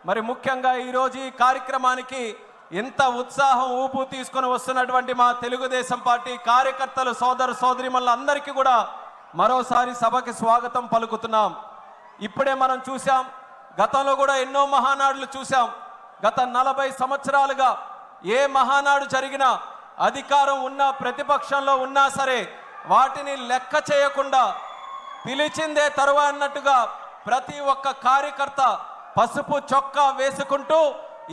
మరి ముఖ్యంగా ఈ రోజు ఈ కార్యక్రమానికి ఎంత ఉత్సాహం ఊపు తీసుకొని వస్తున్నటువంటి మా తెలుగుదేశం పార్టీ కార్యకర్తలు సోదర సోదరీమణులందరికీ కూడా మరోసారి సభకి స్వాగతం పలుకుతున్నాం. ఇప్పుడే మనం చూసాం, గతంలో కూడా ఎన్నో మహానాడులు చూసాం. గత 40 సంవత్సరాలుగా ఏ మహానాడు జరిగినా అధికారం ఉన్నా ప్రతిపక్షంలో ఉన్నా సరే వాటిని లెక్క చేయకుండా పిలిచిందే తరువా అన్నట్టుగా ప్రతి ఒక్క కార్యకర్త పసుపు చొక్కా వేసుకుంటూ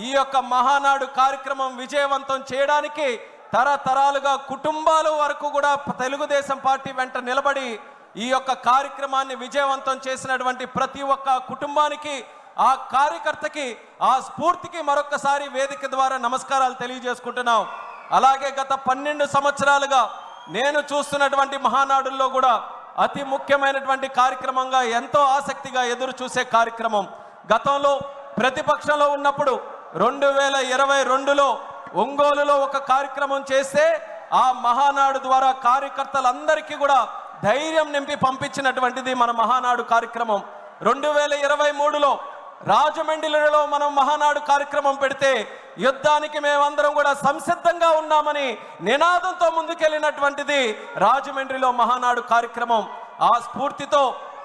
ఈ యొక్క మహానాడు కార్యక్రమం విజయవంతం చేయడానికి తరతరాలుగా కుటుంబాల వరకు కూడా తెలుగుదేశం పార్టీ వెంట నిలబడి ఈ యొక్క కార్యక్రమాన్ని విజయవంతం చేసినటువంటి ప్రతి ఒక్క కుటుంబానికి, ఆ కార్యకర్తకి, ఆ స్ఫూర్తికి మరొకసారి వేదిక ద్వారా నమస్కారాలు తెలియజేసుకుంటున్నాం. అలాగే గత 12 సంవత్సరాలుగా నేను చూస్తున్నటువంటి మహానాడుల్లో కూడా అతి ముఖ్యమైనటువంటి కార్యక్రమంగా ఎంతో ఆసక్తిగా ఎదురు చూసే కార్యక్రమం, గతంలో ప్రతిపక్షంలో ఉన్నప్పుడు 2022లో ఒంగోలులో ఒక కార్యక్రమం చేస్తే ఆ మహానాడు ద్వారా కార్యకర్తలందరికీ కూడా ధైర్యం నింపి పంపించినటువంటిది మన మహానాడు కార్యక్రమం. 2023లో రాజమండ్రిలో మనం మహానాడు కార్యక్రమం పెడితే యుద్ధానికి మేమందరం కూడా సంసిద్ధంగా ఉన్నామని నినాదంతో ముందుకెళ్ళినటువంటిది రాజమండ్రిలో మహానాడు కార్యక్రమం. ఆ స్ఫూర్తితో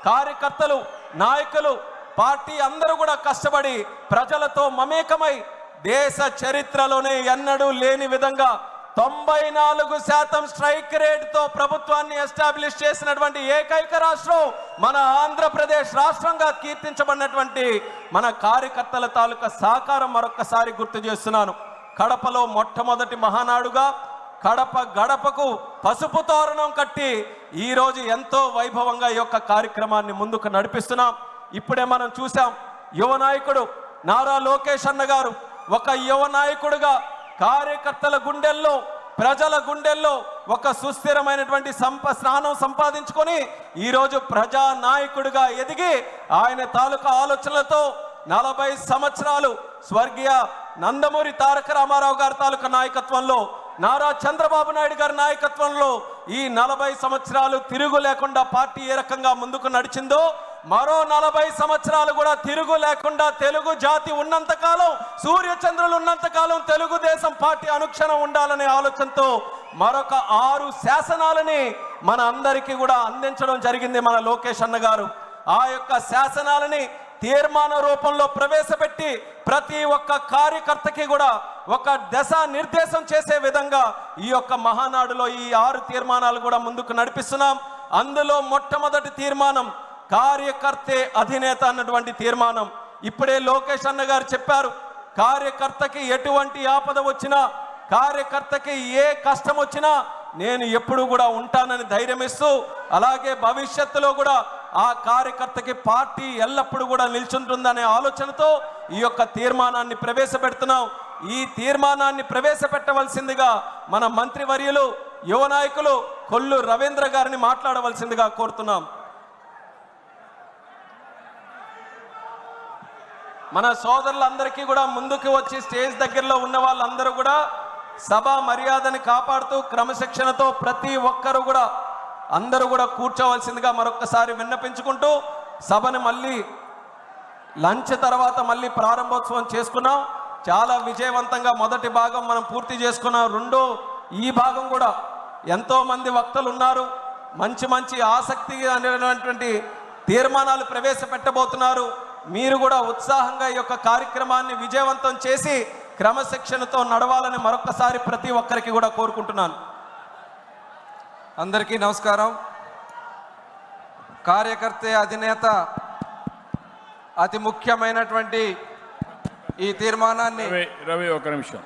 కార్యకర్తలు, నాయకులు, పార్టీ అందరూ కూడా కష్టపడి ప్రజలతో మమేకమై దేశ చరిత్రలోనే ఎన్నడూ లేని విధంగా 94% స్ట్రైక్ రేట్తో ప్రభుత్వాన్ని ఎస్టాబ్లిష్ చేసినటువంటి ఏకైక రాష్ట్రం మన ఆంధ్రప్రదేశ్ రాష్ట్రంగా కీర్తించబడినటువంటి మన కార్యకర్తల తాలూకా సహకారం మరొకసారి గుర్తు చేస్తున్నాను. కడపలో మొట్టమొదటి మహానాడుగా కడప గడపకు పసుపు తోరణం కట్టి ఈరోజు ఎంతో వైభవంగా ఈ యొక్క కార్యక్రమాన్ని ముందుకు నడిపిస్తున్నాం. ఇప్పుడే మనం చూసాం, యువ నాయకుడు నారా లోకేష్ అన్న గారు ఒక యువ నాయకుడుగా కార్యకర్తల గుండెల్లో, ప్రజల గుండెల్లో ఒక సుస్థిరమైనటువంటి స్థానం సంపాదించుకొని ఈరోజు ప్రజా నాయకుడిగా ఎదిగి ఆయన తాలూకా ఆలోచనలతో 40 సంవత్సరాలు స్వర్గీయ నందమూరి తారక రామారావు గారి తాలూకా నాయకత్వంలో, నారా చంద్రబాబు నాయుడు గారి నాయకత్వంలో ఈ 40 సంవత్సరాలు తిరుగు లేకుండా పార్టీ ఏ రకంగా ముందుకు నడిచిందో మరో 40 సంవత్సరాలు కూడా తిరుగు లేకుండా తెలుగు జాతి ఉన్నంతకాలం, సూర్యచంద్రులు ఉన్నంతకాలం తెలుగుదేశం పార్టీ అనుక్షణం ఉండాలనే ఆలోచనతో మరొక 6 శాసనాలని మన అందరికీ కూడా అందించడం జరిగింది మన లోకేష్ అన్న గారు. ఆ యొక్క శాసనాలని తీర్మాన రూపంలో ప్రవేశపెట్టి ప్రతి ఒక్క కార్యకర్తకి కూడా ఒక దశ నిర్దేశం చేసే విధంగా ఈ యొక్క మహానాడులో ఈ 6 తీర్మానాలు కూడా ముందుకు నడిపిస్తున్నాం. అందులో మొట్టమొదటి తీర్మానం కార్యకర్తే అధినేత అన్నటువంటి తీర్మానం. ఇప్పుడే లోకేష్ అన్న గారు చెప్పారు, కార్యకర్తకి ఎటువంటి ఆపద వచ్చినా, కార్యకర్తకి ఏ కష్టం వచ్చినా నేను ఎప్పుడు కూడా ఉంటానని ధైర్యం ఇస్తూ, అలాగే భవిష్యత్తులో కూడా ఆ కార్యకర్తకి పార్టీ ఎల్లప్పుడూ కూడా నిల్చుంటుందనే ఆలోచనతో ఈ యొక్క తీర్మానాన్ని ప్రవేశపెడుతున్నాం. ఈ తీర్మానాన్ని ప్రవేశపెట్టవలసిందిగా మన మంత్రివర్యులు, యువ నాయకులు కొల్లు రవీంద్ర గారిని మాట్లాడవలసిందిగా కోరుతున్నాం. మన సోదరులందరికీ కూడా ముందుకు వచ్చి స్టేజ్ దగ్గరలో ఉన్న వాళ్ళందరూ కూడా సభా మర్యాదని కాపాడుతూ క్రమశిక్షణతో ప్రతి ఒక్కరు కూడా అందరూ కూడా కూర్చోవలసిందిగా మరొకసారి విన్నపించుకుంటూ సభని మళ్ళీ లంచ్ తర్వాత మళ్ళీ ప్రారంభోత్సవం చేసుకున్నాం. చాలా విజయవంతంగా మొదటి భాగం మనం పూర్తి చేసుకున్నాం. రెండో ఈ భాగం కూడా ఎంతోమంది వక్తలు ఉన్నారు, మంచి మంచి ఆసక్తి అనేటువంటి తీర్మానాలు ప్రవేశపెట్టబోతున్నారు. మీరు కూడా ఉత్సాహంగా ఈ యొక్క కార్యక్రమాన్ని విజయవంతం చేసి క్రమశిక్షణతో నడవాలని మరొకసారి ప్రతి ఒక్కరికి కూడా కోరుకుంటున్నాను. అందరికీ నమస్కారం. కార్యకర్తే అధినేత అతి ముఖ్యమైనటువంటి ఈ తీర్మానాన్ని రవి ఒక నిమిషం